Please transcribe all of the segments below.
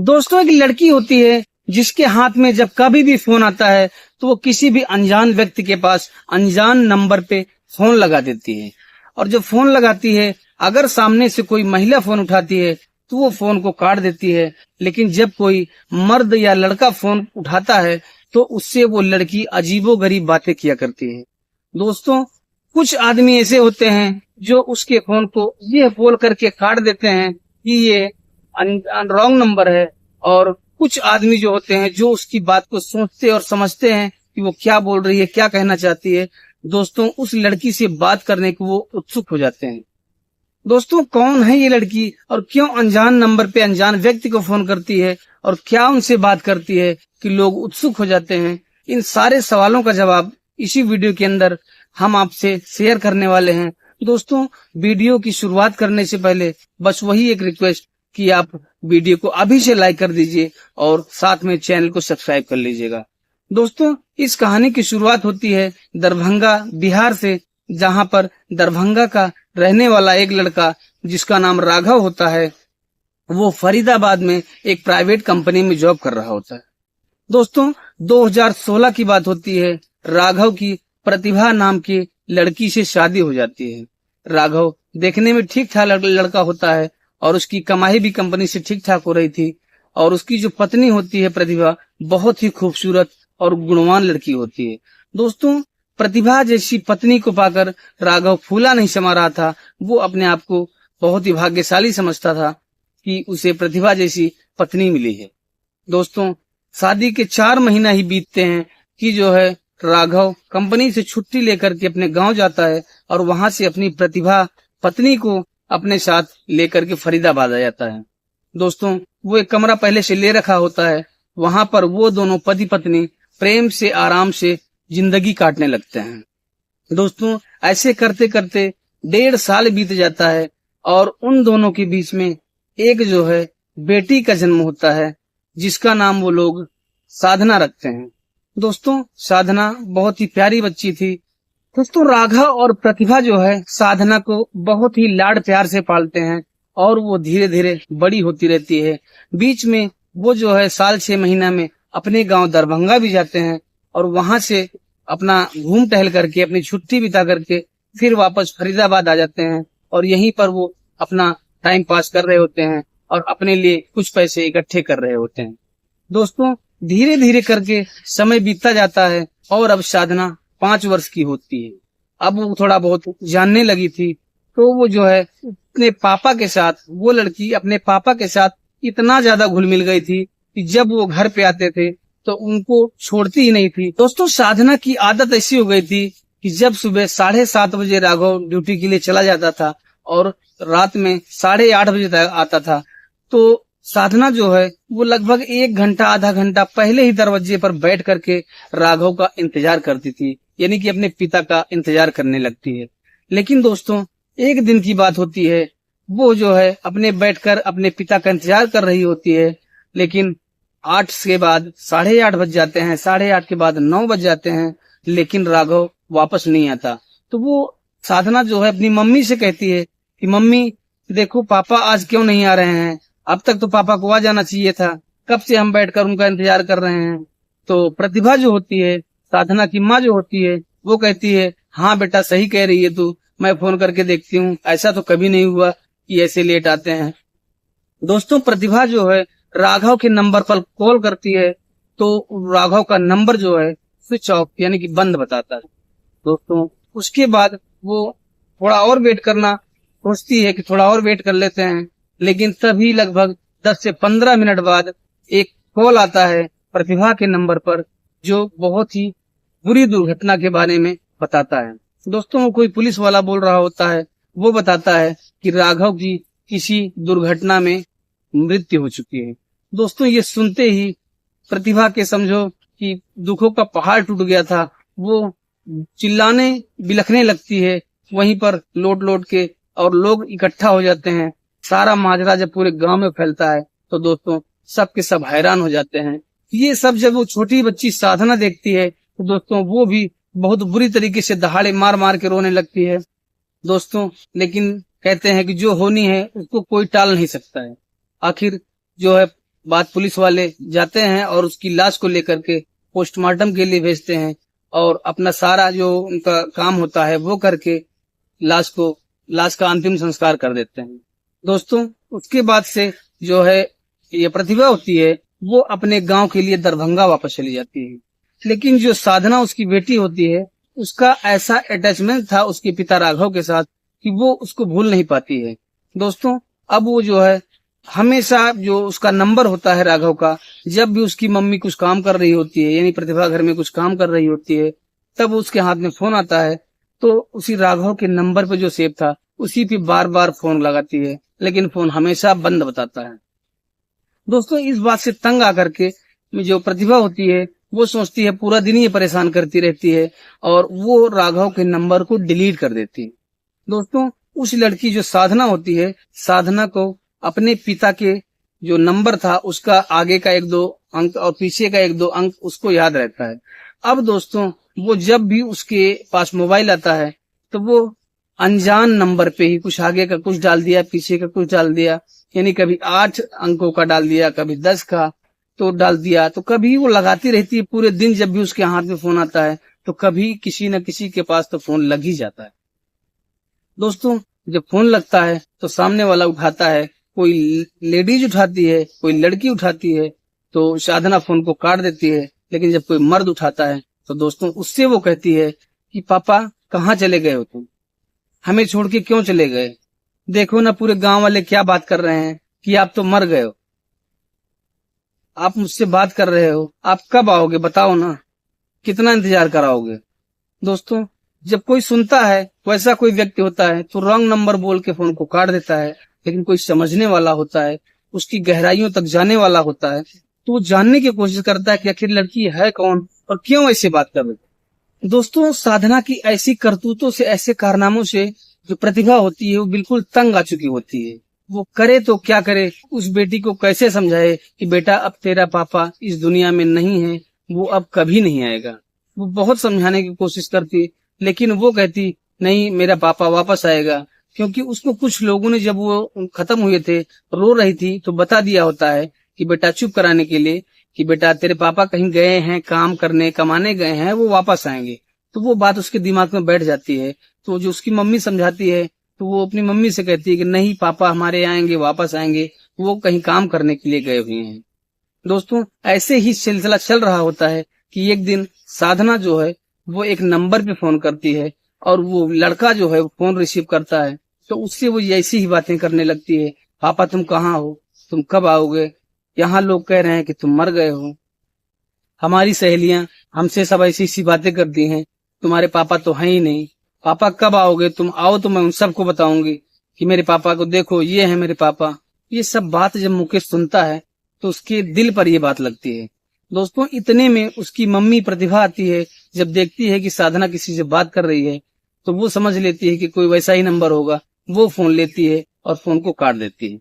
दोस्तों, एक लड़की होती है जिसके हाथ में जब कभी भी फोन आता है तो वो किसी भी अनजान व्यक्ति के पास अनजान नंबर पे फोन लगा देती है। और जब फोन लगाती है, अगर सामने से कोई महिला फोन उठाती है तो वो फोन को काट देती है। लेकिन जब कोई मर्द या लड़का फोन उठाता है तो उससे वो लड़की अजीबोगरीब बातें किया करती है। दोस्तों, कुछ आदमी ऐसे होते हैं जो उसके फोन को ये बोल करके काट देते हैं कि ये रॉन्ग नंबर है। और कुछ आदमी जो होते हैं जो उसकी बात को सोचते और समझते हैं कि वो क्या बोल रही है, क्या कहना चाहती है। दोस्तों, उस लड़की से बात करने को वो उत्सुक हो जाते हैं। दोस्तों, कौन है ये लड़की और क्यों अनजान नंबर पे अनजान व्यक्ति को फोन करती है और क्या उनसे बात करती है कि लोग उत्सुक हो जाते हैं? इन सारे सवालों का जवाब इसी वीडियो के अंदर हम आपसे शेयर करने वाले हैं। दोस्तों, वीडियो की शुरुआत करने से पहले बस वही एक रिक्वेस्ट कि आप वीडियो को अभी से लाइक कर दीजिए और साथ में चैनल को सब्सक्राइब कर लीजिएगा। दोस्तों, इस कहानी की शुरुआत होती है दरभंगा, बिहार से, जहां पर दरभंगा का रहने वाला एक लड़का जिसका नाम राघव होता है, वो फरीदाबाद में एक प्राइवेट कंपनी में जॉब कर रहा होता है। दोस्तों, 2016 की बात होती है। राघव की प्रतिभा नाम की लड़की से शादी हो जाती है। राघव देखने में ठीक ठाक लड़का होता है और उसकी कमाई भी कंपनी से ठीक ठाक हो रही थी। और उसकी जो पत्नी होती है प्रतिभा, बहुत ही खूबसूरत और गुणवान लड़की होती है। दोस्तों, प्रतिभा जैसी पत्नी को पाकर राघव फूला नहीं समा रहा था। वो अपने आप को बहुत ही भाग्यशाली समझता था कि उसे प्रतिभा जैसी पत्नी मिली है। दोस्तों, शादी के 4 महीना ही बीतते हैं कि जो है राघव कंपनी से छुट्टी लेकर के अपने गांव जाता है और वहां से अपनी प्रतिभा पत्नी को अपने साथ लेकर के फरीदाबाद आ जाता है। दोस्तों, वो एक कमरा पहले से ले रखा होता है। वहां पर वो दोनों पति पत्नी प्रेम से आराम से जिंदगी काटने लगते हैं। दोस्तों, ऐसे करते करते 1.5 साल बीत जाता है और उन दोनों के बीच में एक जो है बेटी का जन्म होता है, जिसका नाम वो लोग साधना रखते हैं। दोस्तों, साधना बहुत ही प्यारी बच्ची थी। दोस्तों, राघव और प्रतिभा जो है साधना को बहुत ही लाड प्यार से पालते हैं और वो धीरे धीरे बड़ी होती रहती है। बीच में वो जो है साल 6 महीना में अपने गांव दरभंगा भी जाते हैं और वहां से अपना घूम टहल करके अपनी छुट्टी बिता करके फिर वापस फरीदाबाद आ जाते हैं और यहीं पर वो अपना टाइम पास कर रहे होते हैं और अपने लिए कुछ पैसे इकट्ठे कर रहे होते हैं। दोस्तों, धीरे धीरे करके समय बीतता जाता है और अब साधना 5 वर्ष की होती है। अब वो थोड़ा बहुत जानने लगी थी, तो वो जो है अपने पापा के साथ, वो लड़की अपने पापा के साथ इतना ज्यादा घुल मिल गई थी कि जब वो घर पे आते थे तो उनको छोड़ती ही नहीं थी। दोस्तों, साधना की आदत ऐसी हो गई थी कि जब सुबह 7:30 बजे राघव ड्यूटी के लिए चला जाता था और रात में 8:30 बजे तक आता था, तो साधना जो है वो लगभग 1 घंटा आधा घंटा पहले ही दरवाजे पर बैठ करके राघव का इंतजार करती थी, यानी कि अपने पिता का इंतजार करने लगती है। लेकिन दोस्तों, एक दिन की बात होती है, वो जो है अपने बैठकर अपने पिता का इंतजार कर रही होती है। लेकिन 8 के बाद 8:30 बज जाते हैं, 8:30 के बाद 9 बज जाते हैं, लेकिन राघव वापस नहीं आता। तो वो साधना जो है अपनी मम्मी से कहती है कि मम्मी देखो, पापा आज क्यों नहीं आ रहे हैं? अब तक तो पापा को आ जाना चाहिए था, कब से हम बैठकर उनका इंतजार कर रहे हैं। तो प्रतिभा जो होती है, साधना की माँ जो होती है, वो कहती है हाँ बेटा, सही कह रही है तू, मैं फोन करके देखती हूँ, ऐसा तो कभी नहीं हुआ कि ऐसे लेट आते हैं। दोस्तों, प्रतिभा जो है राघव के नंबर पर कॉल करती है तो राघव का नंबर जो है स्विच ऑफ यानी कि बंद बताता है। दोस्तों, उसके बाद वो थोड़ा और वेट करना सोचती है कि थोड़ा और वेट कर लेते हैं, लेकिन तभी लगभग 10 से 15 मिनट बाद एक कॉल आता है प्रतिभा के नंबर पर, जो बहुत ही बुरी दुर्घटना के बारे में बताता है। दोस्तों, वो कोई पुलिस वाला बोल रहा होता है। वो बताता है कि राघव की किसी दुर्घटना में मृत्यु हो चुकी है। दोस्तों, ये सुनते ही प्रतिभा के समझो कि दुखों का पहाड़ टूट गया था। वो चिल्लाने बिलखने लगती है वहीं पर लोट लोट के, और लोग इकट्ठा हो जाते हैं। सारा माजरा जब पूरे गांव में फैलता है तो दोस्तों सब के सब हैरान हो जाते हैं। ये सब जब वो छोटी बच्ची साधना देखती है तो दोस्तों वो भी बहुत बुरी तरीके से दहाड़े मार मार के रोने लगती है। दोस्तों, लेकिन कहते हैं कि जो होनी है उसको कोई टाल नहीं सकता है। आखिर जो है बाद पुलिस वाले जाते हैं और उसकी लाश को लेकर के पोस्टमार्टम के लिए भेजते हैं और अपना सारा जो उनका काम होता है वो करके लाश का अंतिम संस्कार कर देते हैं। दोस्तों, उसके बाद से जो है ये प्रतिभा होती है वो अपने गांव के लिए दरभंगा वापस चली जाती है। लेकिन जो साधना उसकी बेटी होती है उसका ऐसा अटैचमेंट था उसके पिता राघव के साथ कि वो उसको भूल नहीं पाती है। दोस्तों, अब वो जो है हमेशा जो उसका नंबर होता है राघव का, जब भी उसकी मम्मी कुछ काम कर रही होती है यानी प्रतिभा घर में कुछ काम कर रही होती है तब उसके हाथ में फोन आता है तो उसी राघव के नंबर पे जो सेव था उसी पे बार बार फोन लगाती है, लेकिन फोन हमेशा बंद बताता है। दोस्तों, इस बात से तंग आकर के जो प्रतिभा होती है वो सोचती है पूरा दिन ये परेशान करती रहती है और वो राघव के नंबर को डिलीट कर देती है। दोस्तों, उस लड़की जो साधना होती है, साधना को अपने पिता के जो नंबर था उसका आगे का 1-2 अंक और पीछे का 1-2 अंक उसको याद रहता है। अब दोस्तों, वो जब भी उसके पास मोबाइल आता है तो वो अनजान नंबर पे ही कुछ आगे का कुछ डाल दिया, पीछे का कुछ डाल दिया, यानी कभी 8 अंकों का डाल दिया, कभी 10 का तो डाल दिया, तो कभी वो लगाती रहती है पूरे दिन। जब भी उसके हाथ में फोन आता है तो कभी किसी न किसी के पास तो फोन लग ही जाता है। दोस्तों, जब फोन लगता है तो सामने वाला उठाता है, कोई लेडीज उठाती है, कोई लड़की उठाती है, तो साधना फोन को काट देती है। लेकिन जब कोई मर्द उठाता है तो दोस्तों उससे वो कहती है कि पापा कहाँ चले गए हो तुम, हमें छोड़ के क्यों चले गए? देखो ना पूरे गांव वाले क्या बात कर रहे हैं कि आप तो मर गए हो, आप मुझसे बात कर रहे हो, आप कब आओगे बताओ ना, कितना इंतजार कराओगे? दोस्तों, जब कोई सुनता है, वैसा कोई व्यक्ति होता है तो रॉन्ग नंबर बोल के फोन को काट देता है। लेकिन कोई समझने वाला होता है, उसकी गहराइयों तक जाने वाला होता है, तो वो जानने की कोशिश करता है कि आखिर लड़की है कौन और क्यों ऐसे बात कर रही है। दोस्तों, साधना की ऐसी करतूतों से, ऐसे कारनामों से जो प्रतिभा होती है वो बिल्कुल तंग आ चुकी होती है। वो करे तो क्या करे, उस बेटी को कैसे समझाए कि बेटा अब तेरा पापा इस दुनिया में नहीं है, वो अब कभी नहीं आएगा। वो बहुत समझाने की कोशिश करती लेकिन वो कहती नहीं, मेरा पापा वापस आएगा। क्योंकि उसको कुछ लोगों ने जब वो खत्म हुए थे, रो रही थी, तो बता दिया होता है कि बेटा चुप कराने के लिए कि बेटा तेरे पापा कहीं गए हैं, काम करने कमाने गए हैं, वो वापस आएंगे। तो वो बात उसके दिमाग में बैठ जाती है। तो जो उसकी मम्मी समझाती है तो वो अपनी मम्मी से कहती है कि नहीं, पापा हमारे आएंगे, वापस आएंगे, वो कहीं काम करने के लिए गए हुए हैं। दोस्तों, ऐसे ही सिलसिला चल रहा होता है कि एक दिन साधना जो है वो एक नंबर पे फोन करती है और वो लड़का जो है वो फोन रिसीव करता है तो उससे वो ऐसी ही बातें करने लगती है, पापा तुम कहाँ हो, तुम कब आओगे, यहाँ लोग कह रहे हैं कि तुम मर गए हो, हमारी सहेलियां हमसे सब ऐसी सी बातें करती हैं, तुम्हारे पापा तो हैं ही नहीं, पापा कब आओगे, तुम आओ तो मैं उन सबको बताऊंगी कि मेरे पापा को देखो, ये है मेरे पापा। ये सब बात जब मुकेश सुनता है तो उसके दिल पर ये बात लगती है। दोस्तों, इतने में उसकी मम्मी प्रतिभा आती है। जब देखती है कि साधना किसी से बात कर रही है तो वो समझ लेती है कि कोई वैसा ही नंबर होगा, वो फोन लेती है और फोन को काट देती है।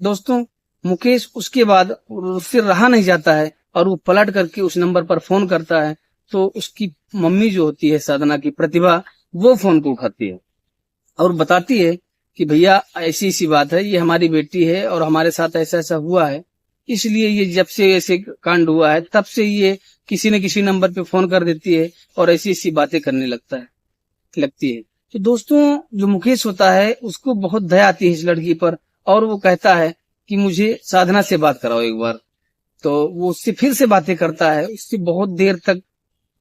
दोस्तों, मुकेश उसके बाद उससे रहा नहीं जाता है और वो पलट करके उस नंबर पर फोन करता है तो उसकी मम्मी जो होती है साधना की, प्रतिभा, वो फोन को उठाती है और बताती है कि भैया ऐसी सी बात है, ये हमारी बेटी है और हमारे साथ ऐसा ऐसा हुआ है, इसलिए ये जब से ऐसे कांड हुआ है तब से ये किसी न किसी नंबर पे फोन कर देती है और ऐसी ऐसी बातें करने लगती है। तो दोस्तों, जो मुकेश होता है उसको बहुत दया आती है इस लड़की पर और वो कहता है कि मुझे साधना से बात कराओ एक बार। तो वो उससे फिर से बातें करता है, उससे बहुत देर तक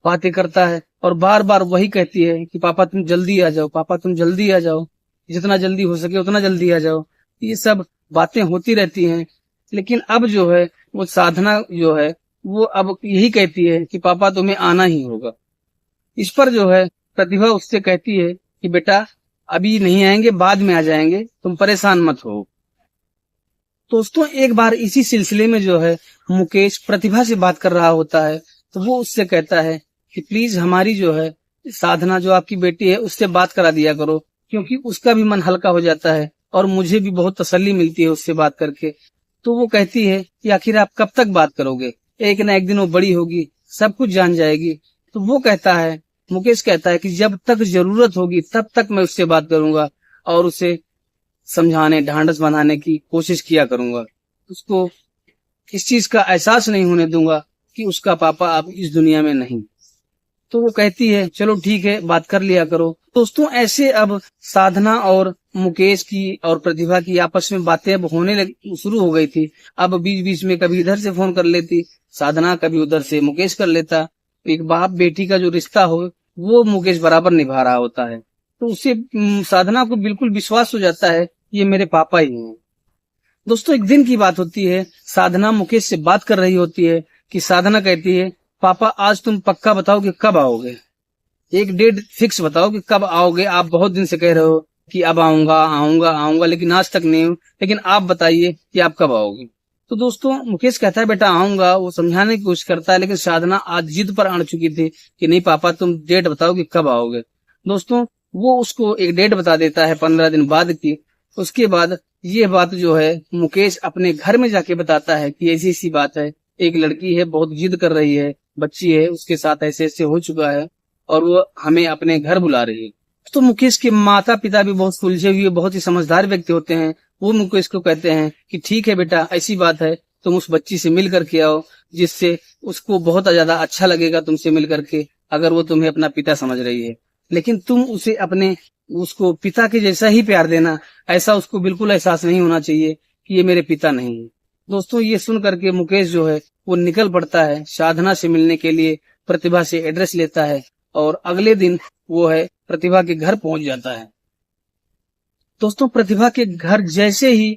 बातें करता है और बार बार वही कहती है कि पापा तुम जल्दी आ जाओ, पापा तुम जल्दी आ जाओ, जितना जल्दी हो सके उतना जल्दी आ जाओ। ये सब बातें होती रहती हैं। लेकिन अब जो है वो साधना जो है वो अब यही कहती है कि पापा तुम्हें आना ही होगा। इस पर जो है प्रतिभा उससे कहती है कि बेटा अभी नहीं आएंगे, बाद में आ जाएंगे, तुम परेशान मत हो। दोस्तों, एक बार इसी सिलसिले में जो है मुकेश प्रतिभा से बात कर रहा होता है तो वो उससे कहता है कि प्लीज हमारी जो है साधना जो आपकी बेटी है उससे बात करा दिया करो, क्योंकि उसका भी मन हल्का हो जाता है और मुझे भी बहुत तसल्ली मिलती है उससे बात करके। तो वो कहती है कि आखिर आप कब तक बात करोगे, एक ना एक दिन वो बड़ी होगी, सब कुछ जान जाएगी। तो वो कहता है, मुकेश कहता है कि जब तक जरूरत होगी तब तक मैं उससे बात करूंगा और उसे समझाने, ढांढस बनाने की कोशिश किया करूंगा, उसको इस चीज का एहसास नहीं होने दूंगा कि उसका पापा अब इस दुनिया में नहीं। तो वो कहती है चलो ठीक है, बात कर लिया करो। दोस्तों ऐसे अब साधना और मुकेश की और प्रतिभा की आपस में बातें अब होने शुरू हो गई थी। अब बीच बीच में कभी इधर से फोन कर लेती साधना, कभी उधर से मुकेश कर लेता। एक बाप बेटी का जो रिश्ता हो वो मुकेश बराबर निभा रहा होता है। तो उससे साधना को बिल्कुल विश्वास हो जाता है ये मेरे पापा ही हैं। दोस्तों एक दिन की बात होती है, साधना मुकेश से बात कर रही होती है कि साधना कहती है पापा आज तुम पक्का बताओ कि कब आओगे, एक डेट फिक्स बताओ कि कब आओगे। आप बहुत दिन से कह रहे हो कि अब आऊंगा आऊंगा आऊंगा, लेकिन आज तक नहीं हूं, लेकिन आप बताइए कि आप कब आओगे। तो दोस्तों मुकेश कहता है बेटा आऊंगा, वो समझाने की कोशिश करता है, लेकिन साधना आज जिद पर अड़ चुकी थी कि नहीं पापा तुम डेट बताओ कि कब आओगे। दोस्तों वो उसको एक डेट बता देता है 15 दिन बाद की। उसके बाद ये बात जो है मुकेश अपने घर में जाके बताता है कि ऐसी ऐसी बात है, एक लड़की है बहुत जिद कर रही है, बच्ची है, उसके साथ ऐसे ऐसे हो चुका है और वो हमें अपने घर बुला रही है। तो मुकेश के माता पिता भी बहुत सुलझे हुए, बहुत ही समझदार व्यक्ति होते हैं। वो मुकेश को कहते हैं कि ठीक है बेटा ऐसी बात है, तुम उस बच्ची से मिल करके आओ, जिससे उसको बहुत ज्यादा अच्छा लगेगा तुमसे मिल करके, अगर वो तुम्हें अपना पिता समझ रही है। लेकिन तुम उसे अपने उसको पिता के जैसा ही प्यार देना, ऐसा उसको बिल्कुल एहसास नहीं होना चाहिए कि ये मेरे पिता नहीं है। दोस्तों ये सुन करके मुकेश जो है वो निकल पड़ता है साधना से मिलने के लिए, प्रतिभा से एड्रेस लेता है और अगले दिन वो है प्रतिभा के घर पहुंच जाता है। दोस्तों प्रतिभा के घर जैसे ही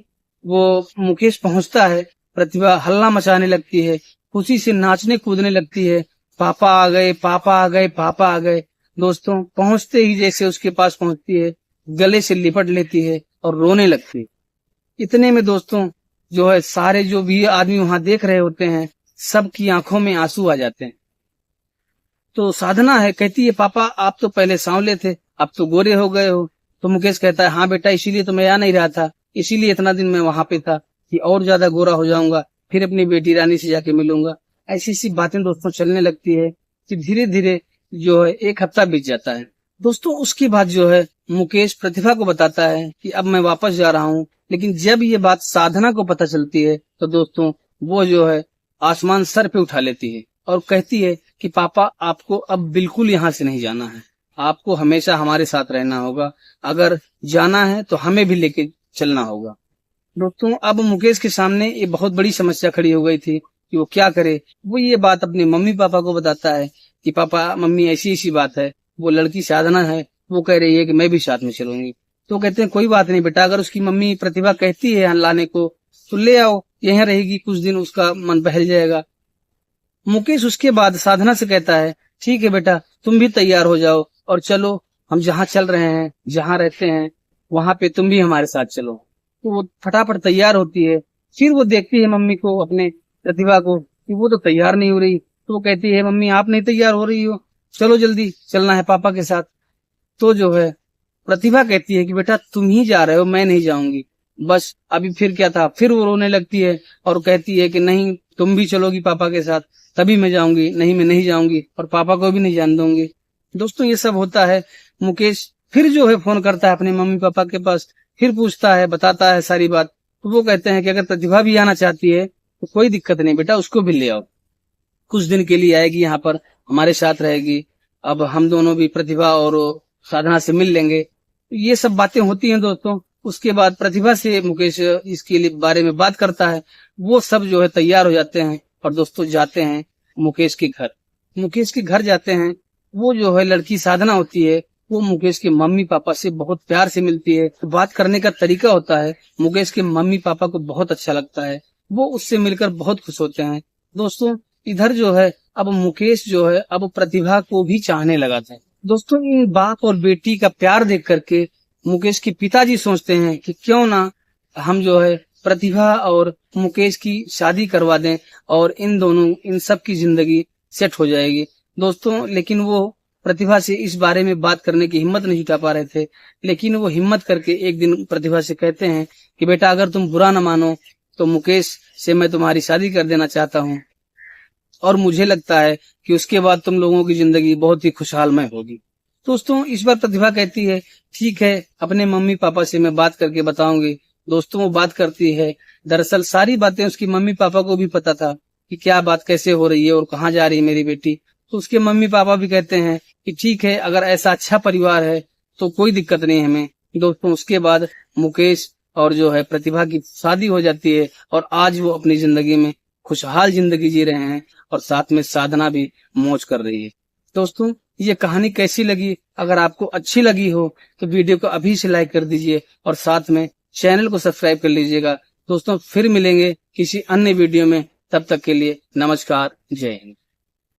वो मुकेश पहुंचता है, प्रतिभा हल्ला मचाने लगती है, खुशी से नाचने कूदने लगती है, पापा आ गए पापा आ गए पापा आ गए। दोस्तों पहुंचते ही जैसे उसके पास पहुंचती है, गले से लिपट लेती है और रोने लगती है। इतने में दोस्तों जो है सारे जो भी आदमी वहां देख रहे होते हैं सबकी आंखों में आंसू आ जाते हैं। तो साधना है कहती है पापा आप तो पहले सांवले थे, अब तो गोरे हो गए हो। तो मुकेश कहता है हाँ बेटा इसीलिए तो मैं आ नहीं रहा था, इसीलिए इतना दिन मैं वहां पे था कि और ज्यादा गोरा हो जाऊंगा, फिर अपनी बेटी रानी से जाके मिलूंगा। ऐसी ऐसी बातें दोस्तों चलने लगती है कि धीरे धीरे जो है एक हफ्ता बीत जाता है। दोस्तों उसके बाद जो है मुकेश प्रतिभा को बताता है कि अब मैं वापस जा रहा हूँ। लेकिन जब ये बात साधना को पता चलती है तो दोस्तों वो जो है आसमान सर पे उठा लेती है और कहती है कि पापा आपको अब बिल्कुल यहाँ से नहीं जाना है, आपको हमेशा हमारे साथ रहना होगा, अगर जाना है तो हमें भी लेके चलना होगा। दोस्तों अब मुकेश के सामने ये बहुत बड़ी समस्या खड़ी हो गई थी कि वो क्या करे। वो ये बात अपने मम्मी पापा को बताता है कि पापा मम्मी ऐसी ऐसी बात है, वो लड़की साधना है वो कह रही है कि मैं भी साथ में चलूंगी। तो कहते हैं कोई बात नहीं बेटा, अगर उसकी मम्मी प्रतिभा कहती है लाने को तो ले आओ, यहीं रहेगी कुछ दिन, उसका मन बहल जाएगा। मुकेश उसके बाद साधना से कहता है ठीक है बेटा तुम भी तैयार हो जाओ और चलो, हम जहाँ चल रहे हैं जहाँ रहते हैं वहां पे तुम भी हमारे साथ चलो। तो वो फटाफट तैयार होती है। फिर वो देखती है मम्मी को, अपने प्रतिभा को, कि वो तो तैयार नहीं हो रही। तो वो कहती है मम्मी आप नहीं तैयार हो रही हो, चलो जल्दी चलना है पापा के साथ। तो जो है प्रतिभा कहती है कि बेटा तुम ही जा रहे हो, मैं नहीं जाऊंगी, बस अभी फिर क्या था। फिर वो रोने लगती है और कहती है कि नहीं तुम भी चलोगी पापा के साथ तभी मैं जाऊंगी, नहीं मैं नहीं जाऊंगी और पापा को भी नहीं जान दूंगी। दोस्तों ये सब होता है। मुकेश फिर जो है फोन करता है अपने मम्मी पापा के पास, फिर पूछता है, बताता है सारी बात। तो वो कहते हैं कि अगर प्रतिभा भी आना चाहती है तो कोई दिक्कत नहीं बेटा, उसको भी ले आओ, कुछ दिन के लिए आएगी यहाँ पर हमारे साथ रहेगी, अब हम दोनों भी प्रतिभा और साधना से मिल लेंगे। ये सब बातें होती हैं दोस्तों। उसके बाद प्रतिभा से मुकेश इसके लिए बारे में बात करता है। वो सब जो है तैयार हो जाते हैं और दोस्तों जाते हैं मुकेश के घर। मुकेश के घर जाते हैं, वो जो है लड़की साधना होती है वो मुकेश के मम्मी पापा से बहुत प्यार से मिलती है। तो बात करने का तरीका होता है, मुकेश के मम्मी पापा को बहुत अच्छा लगता है, वो उससे मिलकर बहुत खुश होते हैं। दोस्तों इधर जो है अब मुकेश जो है अब प्रतिभा को भी चाहने लगा था। दोस्तों इन बाप और बेटी का प्यार देख करके मुकेश के पिताजी सोचते हैं कि क्यों ना हम जो है प्रतिभा और मुकेश की शादी करवा दें और इन सब की जिंदगी सेट हो जाएगी। दोस्तों लेकिन वो प्रतिभा से इस बारे में बात करने की हिम्मत नहीं जुटा पा रहे थे। लेकिन वो हिम्मत करके एक दिन प्रतिभा से कहते हैं कि बेटा अगर तुम बुरा न मानो तो मुकेश से मैं तुम्हारी शादी कर देना चाहता हूँ और मुझे लगता है कि उसके बाद तुम लोगों की जिंदगी बहुत ही खुशहालमय होगी। दोस्तों इस बार प्रतिभा कहती है ठीक है, अपने मम्मी पापा से मैं बात करके बताऊंगी। दोस्तों वो बात करती है दरअसल सारी बातें उसकी मम्मी पापा को भी पता था कि क्या बात कैसे हो रही है और कहाँ जा रही है मेरी बेटी। तो उसके मम्मी पापा भी कहते हैं कि ठीक है, अगर ऐसा अच्छा परिवार है तो कोई दिक्कत नहीं हमें। दोस्तों, उसके बाद मुकेश और जो है प्रतिभा की शादी हो जाती है और आज वो अपनी जिंदगी में खुशहाल जिंदगी जी रहे हैं और साथ में साधना भी मौज कर रही है। दोस्तों, ये कहानी कैसी लगी? अगर आपको अच्छी लगी हो तो वीडियो को अभी से लाइक कर दीजिए और साथ में चैनल को सब्सक्राइब कर लीजिएगा। दोस्तों, फिर मिलेंगे किसी अन्य वीडियो में, तब तक के लिए नमस्कार, जय हिंद।